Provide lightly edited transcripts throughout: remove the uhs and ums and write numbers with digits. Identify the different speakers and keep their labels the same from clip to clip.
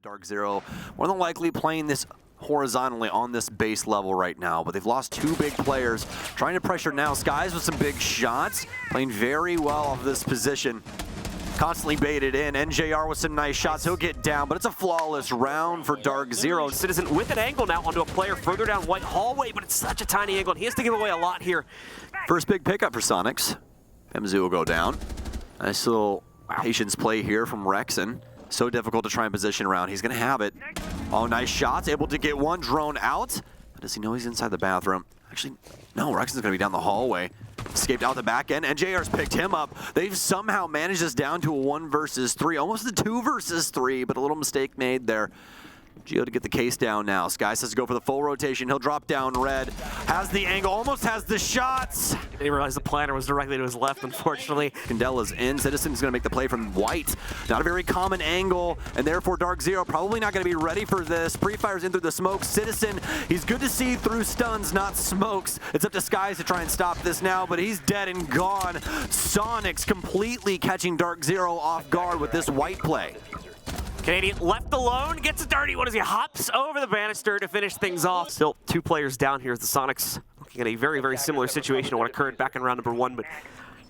Speaker 1: DarkZero more than likely playing this horizontally on this base level right now, but they've lost two big players. Trying to pressure now Skies with some big shots, playing very well off this position. Constantly baited in. NJR with some nice shots. He'll get down, but it's a flawless round for DarkZero.
Speaker 2: Citizen with an angle now onto a player further down White hallway, but it's such a tiny angle, and he has to give away a lot here.
Speaker 1: First big pickup for Soniqs. Pemzu will go down. Nice little patience play here from Rexen. So difficult to try and position around. He's going to have it. Oh, nice shots. Able to get one drone out. Does he know he's inside the bathroom? Actually, no. Rexen's going to be down the hallway. Escaped out the back end, and JR's picked him up. They've somehow managed this down to a 1 versus 3, almost a 2 versus 3, but a little mistake made there. Geo to get the case down now. Skies has to go for the full rotation. He'll drop down red. Has the angle, almost has the shots.
Speaker 2: He didn't realize the planner was directly to his left, unfortunately.
Speaker 1: Candela's in. Citizen's going to make the play from White. Not a very common angle, and therefore DarkZero probably not going to be ready for this. Pre-fires in through the smoke. Citizen, he's good to see through stuns, not smokes. It's up to Skies to try and stop this now, but he's dead and gone. Soniqs completely catching DarkZero off guard with this White play.
Speaker 2: Canadian left alone, gets a dirty one as he hops over the banister to finish things off. Still 2 players down here as the Soniqs looking at a very, very similar situation to what occurred back in round number 1, but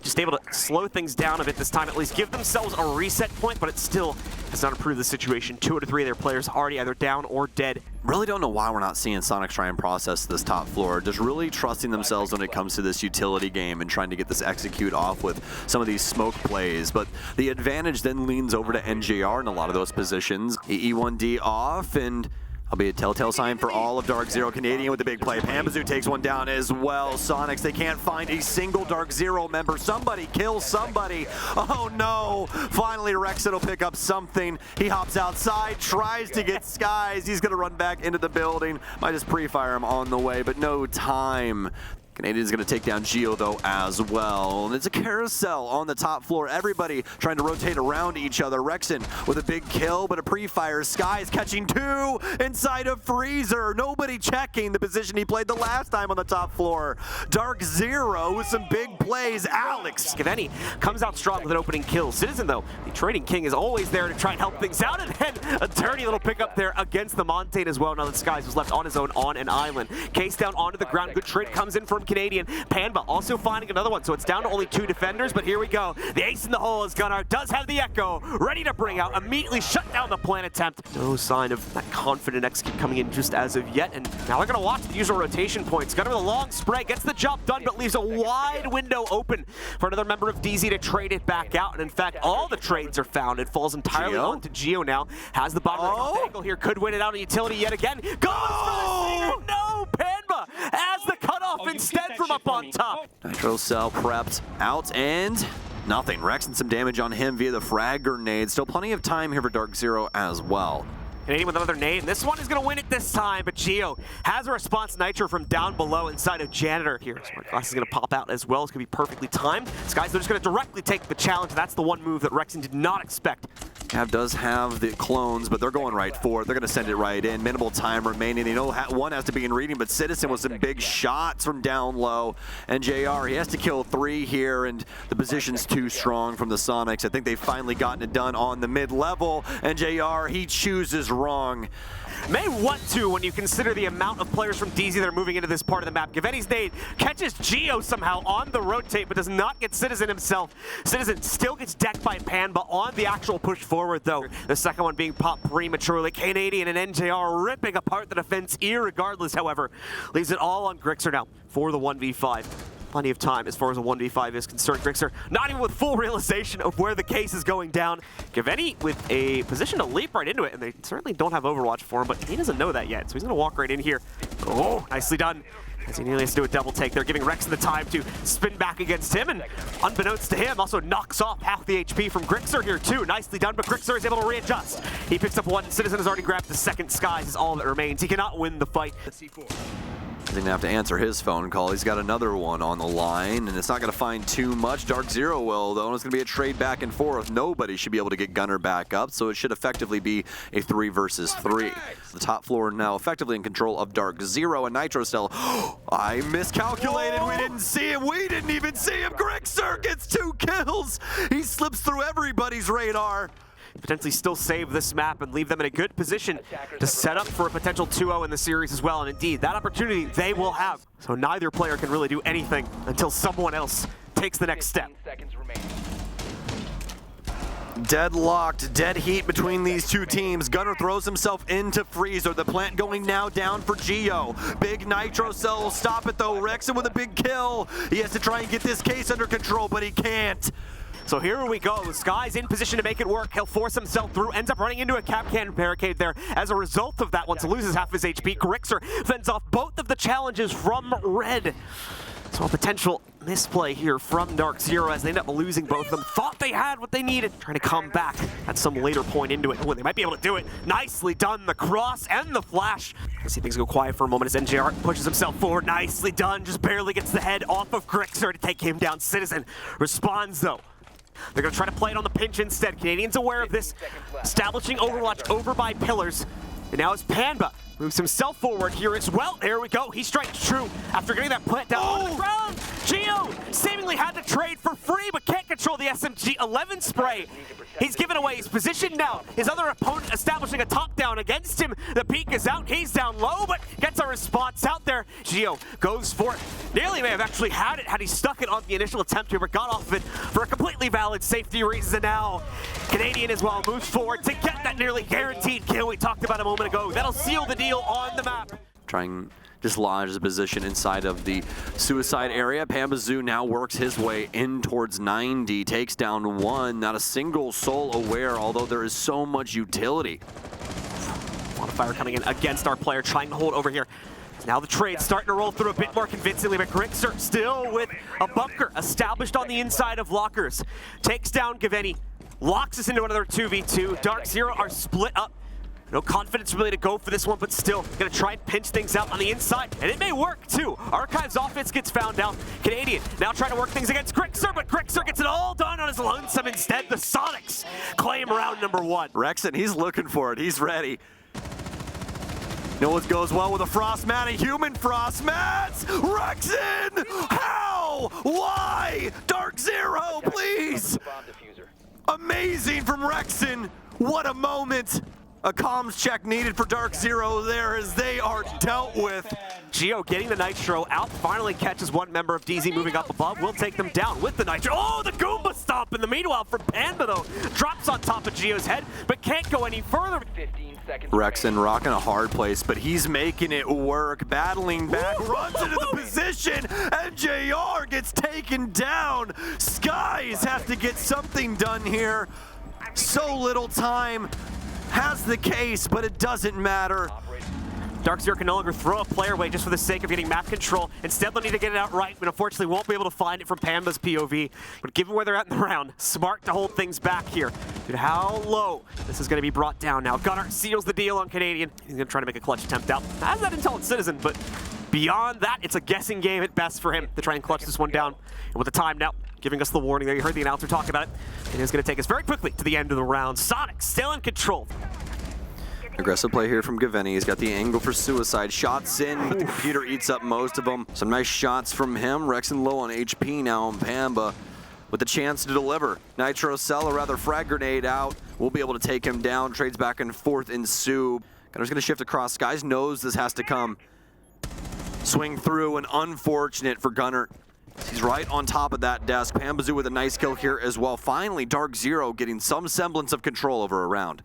Speaker 2: just able to slow things down a bit this time, at least give themselves a reset point, but it still has not improved the situation. 2 out of 3 of their players already either down or dead.
Speaker 1: Really don't know why we're not seeing Soniqs try and process this top floor. Just really trusting themselves when it comes to this utility game and trying to get this execute off with some of these smoke plays. But the advantage then leans over to NJR in a lot of those positions. E1D off, and I'll be a telltale sign for all of DarkZero. Canadian with the big play. Pambazu takes one down as well. Soniqs, they can't find a single DarkZero member. Somebody kill somebody. Oh no. Finally Rexen will pick up something. He hops outside, tries to get Skies. He's going to run back into the building. Might just pre-fire him on the way, but no time. Canadian's going to take down Geo, though, as well. And it's a carousel on the top floor. Everybody trying to rotate around each other. Rexen with a big kill, but a pre-fire. Skies catching 2 inside of Freezer. Nobody checking the position he played the last time on the top floor. DarkZero with some big plays. Alex.
Speaker 2: Gaveni comes out strong with an opening kill. Citizen, though, the Trading King is always there to try and help things out. And then a dirty little pickup there against the Montane as well. Now that Skies was left on his own on an island. Case down onto the ground. Good trade comes in from Canadian. Panba also finding another one, so it's down to only 2 defenders, but here we go. The ace in the hole is Gunnar, does have the echo, ready to bring out, immediately shut down the plant attempt. No sign of that confident execute coming in just as of yet, and now they're going to watch the usual rotation points. Gunnar with a long spray, gets the job done, but leaves a wide window open for another member of DZ to trade it back out, and in fact, all the trades are found. It falls entirely onto Geo now. Has the bottom angle here, could win it out on utility yet again. Goes for the Seeger, no! Panba as the cutoff instead from up on top.
Speaker 1: Nitro Cell prepped out and nothing. Rexen some damage on him via the frag grenade. Still plenty of time here for DarkZero as well.
Speaker 2: Canadian with another nade, and this one is going to win it this time, but Geo has a response Nitro from down below inside of Janitor here. Smart Glass is going to pop out as well. It's going to be perfectly timed. Skies are just going to directly take the challenge. That's the one move that Rexen did not expect.
Speaker 1: Cav does have the clones, but they're going right for it. They're going to send it right in. Minimal time remaining. They know one has to be in reading, but Citizen with some big shots from down low. And JR, he has to kill 3 here, and the position's too strong from the Soniqs. I think they've finally gotten it done on the mid-level, and JR, he chooses wrong.
Speaker 2: May want to when you consider the amount of players from DZ that are moving into this part of the map. Gaveni's nade catches Geo somehow on the rotate, but does not get Citizen himself. Citizen still gets decked by Panba on the actual push forward, though. The second one being popped prematurely. Canadian and NJR ripping apart the defense irregardless, however. Leaves it all on Grixer now for the 1v5. Plenty of time as far as a 1v5 is concerned. Grixer not even with full realization of where the case is going down. Gaveni with a position to leap right into it, and they certainly don't have Overwatch for him, but he doesn't know that yet, so he's going to walk right in here. Oh, nicely done. As he nearly has to do a double take. They're giving Rexen the time to spin back against him, and unbeknownst to him, also knocks off half the HP from Grixer here too. Nicely done, but Grixer is able to readjust. He picks up 1. Citizen has already grabbed the second. Skies is all that remains. He cannot win the fight.
Speaker 1: He's going to have to answer his phone call. He's got another one on the line, and it's not going to find too much. DarkZero will, though, and it's going to be a trade back and forth. Nobody should be able to get Gunnar back up, so it should effectively be a 3 versus 3. The top floor now effectively in control of DarkZero and Nitro Cell. I miscalculated. We didn't see him. We didn't even see him. Grixer gets 2 kills. He slips through everybody's radar.
Speaker 2: potentially still save this map and leave them in a good position to set up for a potential 2-0 in the series as well. And indeed, that opportunity they will have. So neither player can really do anything until someone else takes the next step.
Speaker 1: Deadlocked, dead heat between these two teams. Gunnar throws himself into Freezer. The plant going now down for Geo. Big Nitro Cell will stop it though. Rexen with a big kill. He has to try and get this case under control, but he can't.
Speaker 2: So here we go. Sky's in position to make it work. He'll force himself through, ends up running into a Capcan barricade there. As a result of that, once he loses half his HP, Grixer fends off both of the challenges from Red. So a potential misplay here from DarkZero as they end up losing both of them. Thought they had what they needed, trying to come back at some later point into it. Oh, they might be able to do it. Nicely done, the cross and the flash. I see things go quiet for a moment as NJR pushes himself forward. Nicely done, just barely gets the head off of Grixer to take him down. Citizen responds though. They're going to try to play it on the pinch instead. Canadians aware of this, establishing Overwatch over by pillars. And now as Panba moves himself forward here as well. There we go. He strikes true after getting that plant down on the ground. Geo seemingly had to trade for free, but can't control the SMG-11 spray. He's given away his position now. His other opponent establishing a top down against him. The peak is out. He's down low, but gets a response out there. Geo goes for it. Nearly may have actually had it had he stuck it on the initial attempt here, but got off of it for a completely valid safety reason. And now Canadian as well moves forward to get that nearly guaranteed kill we talked about a moment ago. That'll seal the deal on the map.
Speaker 1: Trying dislodge the position inside of the suicide area. Pambazoo now works his way in towards 90, takes down one. Not a single soul aware, although there is so much utility.
Speaker 2: A lot of fire coming in against our player, trying to hold over here. Now the trade starting to roll through a bit more convincingly, but Grixer still with a bunker established on the inside of lockers. Takes down Gaveni, locks us into another 2v2. DarkZero are split up. No confidence really to go for this one, but still gonna try and pinch things out on the inside, and it may work too. Archive's offense gets found out. Canadian now trying to work things against Grixer, but Grixer gets it all done on his lonesome instead. The Soniqs claim round number one.
Speaker 1: Rexen, he's looking for it. He's ready. No one goes well with a frost mat, a human frost mats. Rexen, how? Why? DarkZero, please. Amazing from Rexen. What a moment. A comms check needed for DarkZero there as they are dealt with.
Speaker 2: Geo getting the Nitro out, finally catches one member of DZ moving up above. Will take them down with the Nitro. Oh, the Goomba stomp in the meanwhile from Panda though. Drops on top of Geo's head, but can't go any further.
Speaker 1: Rexen rocking a hard place, but he's making it work. Battling back, runs into the position, and JR gets taken down. Skies have to get something done here. So little time. Has the case, but it doesn't matter.
Speaker 2: DarkZero can no longer throw a player away just for the sake of getting map control. Instead, they'll need to get it out right, but unfortunately won't be able to find it from Panba's POV. But given where they're at in the round, smart to hold things back here. Dude, how low this is going to be brought down now. Gunnar seals the deal on Canadian. He's going to try to make a clutch attempt out. Has that intel on Citizen, but beyond that, it's a guessing game at best for him to try and clutch this one down. And with the time now, giving us the warning there, you heard the announcer talk about it. It is going to take us very quickly to the end of the round. Sonic still in control.
Speaker 1: Aggressive play here from Gaveni. He's got the angle for suicide. Shots in, but the computer eats up most of them. Some nice shots from him. Rexen low on HP now on Pamba with the chance to deliver. Nitro Cell, or rather frag grenade out. We'll be able to take him down. Trades back and forth ensue. Gunner's going to shift across. Skies knows this has to come. Swing through, and unfortunate for Gunnar. He's right on top of that desk. Pambazoo with a nice kill here as well. Finally, DarkZero getting some semblance of control over a round.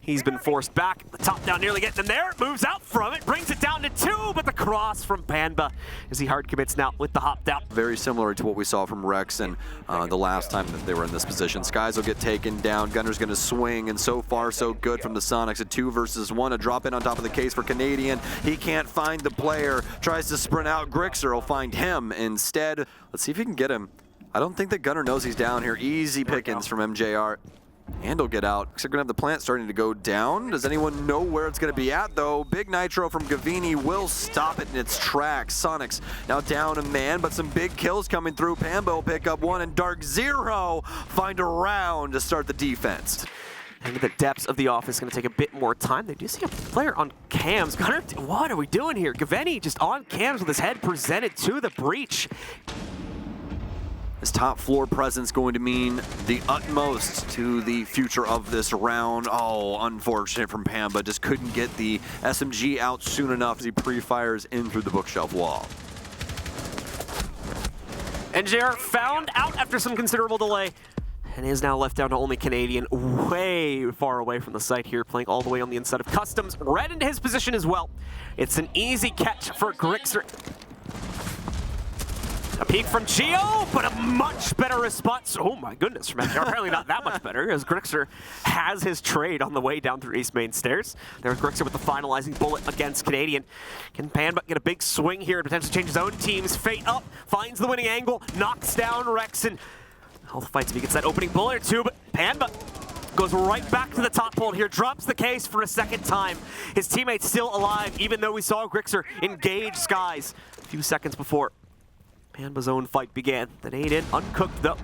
Speaker 2: He's been forced back. The top down nearly getting him there. Moves out from it. Brings it down to 2, but the cross from Panba as he hard commits now with the hop down.
Speaker 1: Very similar to what we saw from Rexen the last time that they were in this position. Skies will get taken down. Gunner's going to swing, and so far so good from the Soniqs. A 2 versus 1. A drop in on top of the case for Canadian. He can't find the player. Tries to sprint out. Grixer will find him instead. Let's see if he can get him. I don't think that Gunnar knows he's down here. Easy pickings from MJR. And he'll get out. Looks like we're gonna have the plant starting to go down. Does anyone know where it's gonna be at though? Big Nitro from Gaveni will stop it in its tracks. Soniqs now down a man, but some big kills coming through. Pambo will pick up one, and DarkZero find a round to start the defense.
Speaker 2: And the depths of the office going to take a bit more time. They do see a player on cams. Gunnar, what are we doing here? Gaveni just on cams with his head presented to the breach.
Speaker 1: His top floor presence going to mean the utmost to the future of this round. Oh, unfortunate from Pamba. Just couldn't get the SMG out soon enough as he pre-fires in through the bookshelf wall.
Speaker 2: NJR found out after some considerable delay and is now left down to only Canadian, way far away from the site here, playing all the way on the inside of Customs. Red into his position as well. It's an easy catch for Grixer. A peek from Geo, but a much better response. Oh my goodness, from NJR. Apparently not that much better, as Grixer has his trade on the way down through East Main Stairs. There's Grixer with the finalizing bullet against Canadian. Can Pamba get a big swing here and potentially change his own team's fate up? Finds the winning angle, knocks down Rexen. Health fights if he gets that opening bullet or two, but Pamba goes right back to the top hold here, drops the case for a second time. His teammate's still alive, even though we saw Grixer engage Skies a few seconds before Pamba's own fight began. The nade in, uncooked though.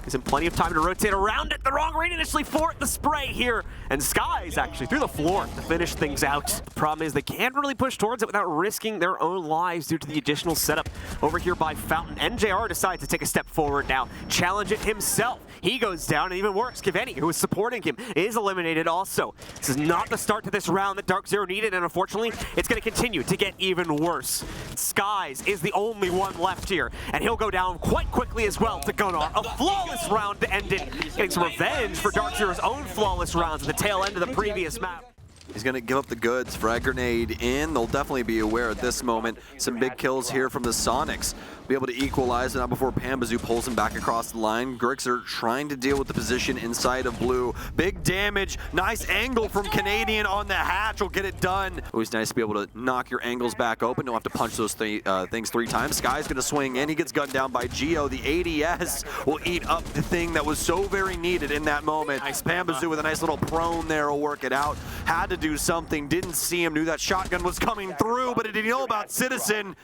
Speaker 2: Gives him plenty of time to rotate around it. The wrong read initially for it, the spray here. And Skies actually through the floor to finish things out. The problem is they can't really push towards it without risking their own lives due to the additional setup over here by Fountain. NJR decides to take a step forward now, challenge it himself. He goes down, and even worse, Kafe, who is supporting him, is eliminated also. This is not the start to this round that DarkZero needed, and unfortunately, it's going to continue to get even worse. Skies is the only one left here, and he'll go down quite quickly as well to Gunnar. A flawless round to end it, getting some revenge for DarkZero's own flawless rounds at the tail end of the previous map.
Speaker 1: He's going to give up the goods. Frag grenade in. They'll definitely be aware at this moment. Some big kills here from the Soniqs. Be able to equalize, not before Pambazoo pulls him back across the line. Grixer trying to deal with the position inside of blue. Big damage. Nice angle from Canadian on the hatch will get it done. Always nice to be able to knock your angles back open. Don't have to punch those things 3 times. Sky's going to swing in. He gets gunned down by Geo. The ADS will eat up the thing that was so very needed in that moment. Nice Pambazoo with a nice little prone there will work it out. Had to do something. Didn't see him. Knew that shotgun was coming through, but it didn't know about Citizen.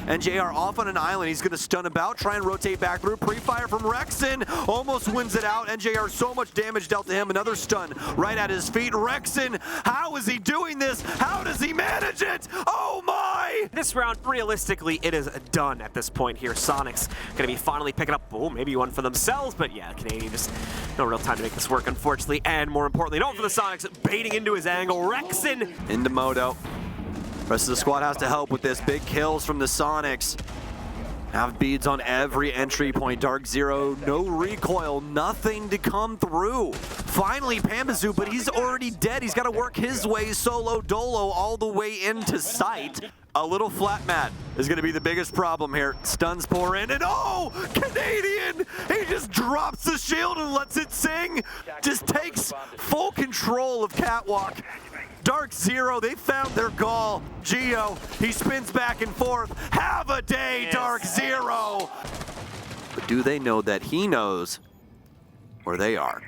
Speaker 1: NJR off on an island. He's going to stun about, try and rotate back through. Pre-fire from Rexen. Almost wins it out. NJR so much damage dealt to him. Another stun right at his feet. Rexen, how is he doing this? How does he manage it? Oh my!
Speaker 2: This round, realistically, it is done at this point here. Soniqs going to be finally picking up, oh, maybe one for themselves, but yeah, Canadian just no real time to make this work, unfortunately. And more importantly, no for the Soniqs, baiting into his angle. Rexen
Speaker 1: into Moto. Rest of the squad has to help with this. Big kills from the Soniqs. Have beads on every entry point. DarkZero, no recoil, nothing to come through. Finally, Pambazoo, but he's already dead. He's got to work his way solo dolo all the way into sight. A little flat mat is going to be the biggest problem here. Stuns pour in, and oh, Canadian! He just drops the shield and lets it sing. Just takes full control of Catwalk. DarkZero, they found their gall. Geo, he spins back and forth. Have a day, DarkZero! But do they know that he knows where they are?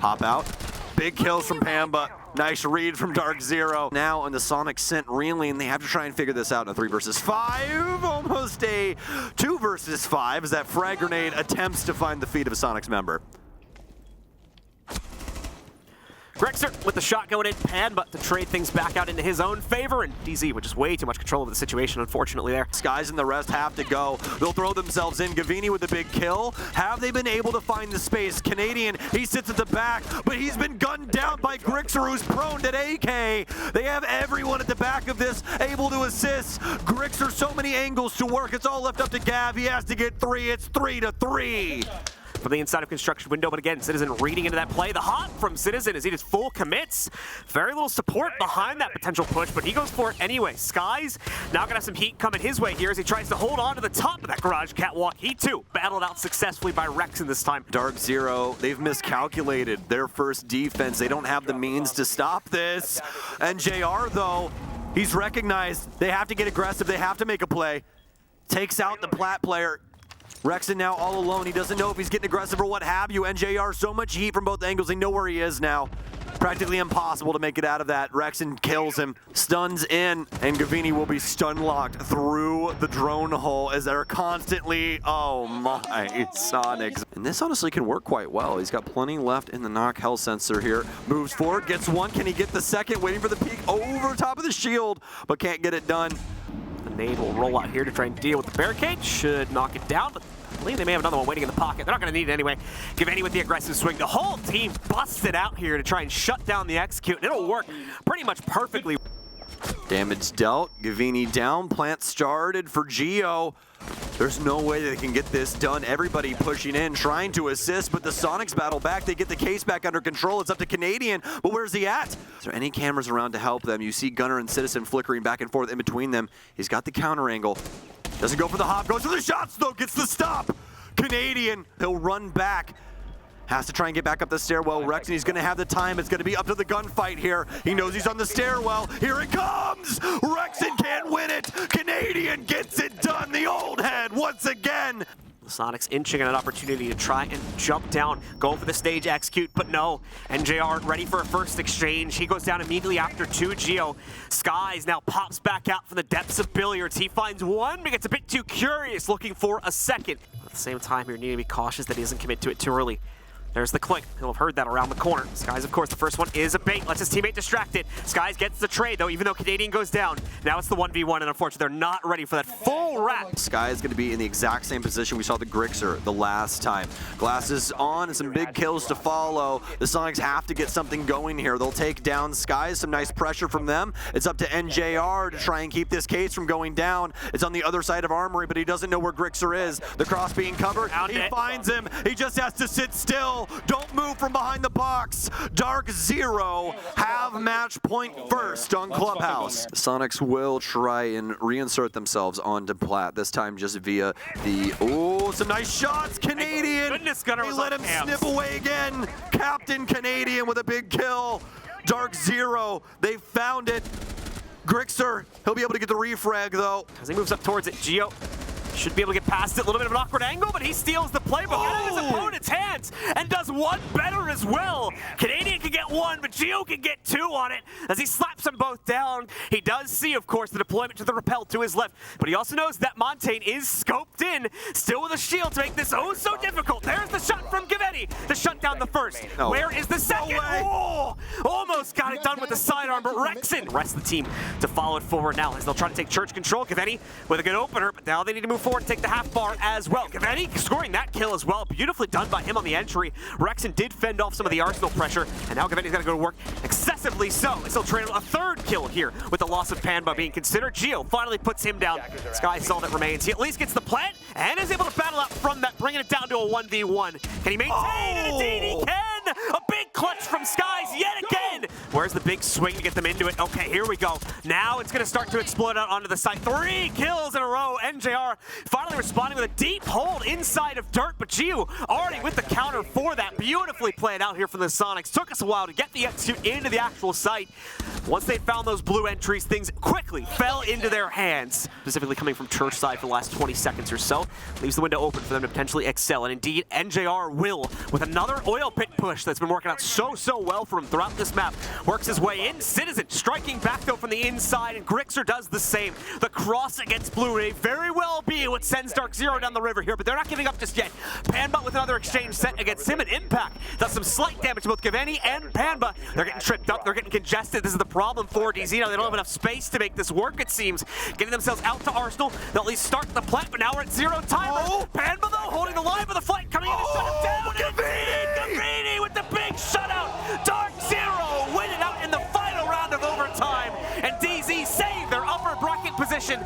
Speaker 1: Hop out. Big kills from Pamba. Nice read from DarkZero. Now on the Sonic scent reeling, they have to try and figure this out in a 3 versus 5. Almost a 2 versus 5 as that frag grenade attempts to find the feet of a Sonics member.
Speaker 2: Grixer with the shot going in, Pamba to trade things back out into his own favor, and DZ with just way too much control of the situation, unfortunately, there.
Speaker 1: Skies and the rest have to go. They'll throw themselves in. Gavini with the big kill. Have they been able to find the space? Canadian, he sits at the back, but he's been gunned down by Grixer, who's prone at AK. They have everyone at the back of this able to assist. Grixer, so many angles to work. It's all left up to Gav. He has to get 3. It's 3-3.
Speaker 2: From the inside of construction window, but again, Citizen reading into that play. The hop from Citizen as he just full commits. Very little support behind that potential push, but he goes for it anyway. Skies now gonna have some heat coming his way here as he tries to hold on to the top of that garage catwalk. He too battled out successfully by Rexen this time.
Speaker 1: DarkZero, they've miscalculated their first defense. They don't have the means to stop this. And JR though, he's recognized they have to get aggressive. They have to make a play. Takes out the plat player. Rexen now all alone. He doesn't know if he's getting aggressive or what have you. NJR, so much heat from both angles. They know where he is now. Practically impossible to make it out of that. Rexen kills him, stuns in, and Gavini will be stun locked through the drone hole as they're constantly, oh my, Sonics. And this honestly can work quite well. He's got plenty left in the knock hell sensor here. Moves forward, gets one. Can he get the second? Waiting for the peek over top of the shield, but can't get it done.
Speaker 2: The nade will roll out here to try and deal with the barricade. Should knock it down, but I believe they may have another one waiting in the pocket. They're not going to need it anyway. Giveni with the aggressive swing. The whole team busted out here to try and shut down the execute, and it'll work pretty much perfectly.
Speaker 1: Damage dealt, Giveni down, plant started for Geo. There's no way they can get this done. Everybody pushing in, trying to assist, but the Sonics battle back. They get the case back under control. It's up to Canadian, but where's he at? Is there any cameras around to help them? You see Gunner and Citizen flickering back and forth in between them. He's got the counter angle. Doesn't go for the hop, goes for the shots though, gets the stop. Canadian, he'll run back. Has to try and get back up the stairwell. Rex, and he's going to have the time. It's going to be up to the gunfight here. He knows he's on the stairwell. Here it comes! Rexon can't win it! Canadian gets it done! The old head once again!
Speaker 2: The Sonics inching on an opportunity to try and jump down, go for the stage execute, but no. NJR ready for a first exchange. He goes down immediately after 2. Geo Skies now pops back out from the depths of billiards. He finds one, but gets a bit too curious, looking for a second. At the same time, you need to be cautious that he doesn't commit to it too early. There's the click. He'll have heard that around the corner. Skies, of course, the first one is a bait. Lets his teammate distracted. Skies gets the trade, though, even though Canadian goes down. Now it's the 1v1, and unfortunately, they're not ready for that full wrap.
Speaker 1: Sky is going to be in the exact same position we saw the Grixer the last time. Glasses on and some big kills to follow. The Sonics have to get something going here. They'll take down Skies, some nice pressure from them. It's up to NJR to try and keep this case from going down. It's on the other side of Armory, but he doesn't know where Grixer is. The cross being covered. He finds him. He just has to sit still. Don't move from behind the box. DarkZero have match point first on Clubhouse. The Sonics will try and reinsert themselves onto Plat, this time just via the, oh, some nice shots. Canadian,
Speaker 2: Goodness, Gunner
Speaker 1: they
Speaker 2: was
Speaker 1: let
Speaker 2: on
Speaker 1: him
Speaker 2: camps.
Speaker 1: snip away again. Captain Canadian with a big kill. DarkZero, they found it. Grixer, he'll be able to get the refrag though.
Speaker 2: As he moves up towards it, Geo should be able to get past it. A little bit of an awkward angle, but he steals the playbook out of his opponent's hands and does one better as well. Canadian can get one, but Geo can get 2 on it as he slaps them both down. He does see, of course, the deployment to the rappel to his left, but he also knows that Montaigne is scoped in, still with a shield to make this oh so difficult. There's the shot from Giveni to shut down the first.
Speaker 1: No.
Speaker 2: Where is the second? Oh, almost got it done with the sidearm, but Rexon rests the team to follow it forward now as they'll try to take church control. Giveni with a good opener, but now they need to move forward and take the half bar as well. Giveni scoring that kill as well. Beautifully done by him on the entry. Rexon did fend off some of the Arsenal pressure, and now Giveni's got to go to work excessively so. He'll train a 3rd kill here with the loss of Panba being considered. Geo finally puts him down. Sky is all that remains. He at least gets the plant and is able to battle out from that, bringing it down to a 1v1. Can he maintain? And indeed he can! A big clutch from Skies yet again! Where's the big swing to get them into it? Okay, here we go. Now it's going to start to explode out onto the side. 3 kills in a row. NJR finally responding with a deep hold inside of Dirt, but Geo already with the counter for that. Beautifully played out here from the Sonics. Took us a while to get the execute into the actual site. Once they found those blue entries, things quickly fell into their hands. Specifically coming from Church side for the last 20 seconds or so. Leaves the window open for them to potentially excel. And indeed, NJR will, with another oil pit push that's been working out so well for him throughout this map. Works his way in. Citizen striking back though from the inside, and Grixer does the same. The cross against Blue may very well be what sends DarkZero down the river here, but they're not giving up just yet. Panba with another exchange set against him, and Impact does some slight damage to both Giveni and Panba. They're getting tripped up, they're getting congested. This is the problem for DZ now. They don't have enough space to make this work, it seems. Getting themselves out to Arsenal. They'll at least start the plant, but now we're at 0 timer.
Speaker 1: Oh.
Speaker 2: Panba though holding the line, but the flight coming in to shut him down. Giveni with the big shutout. DarkZero win it out in the final round of overtime, and DZ save their upper bracket position.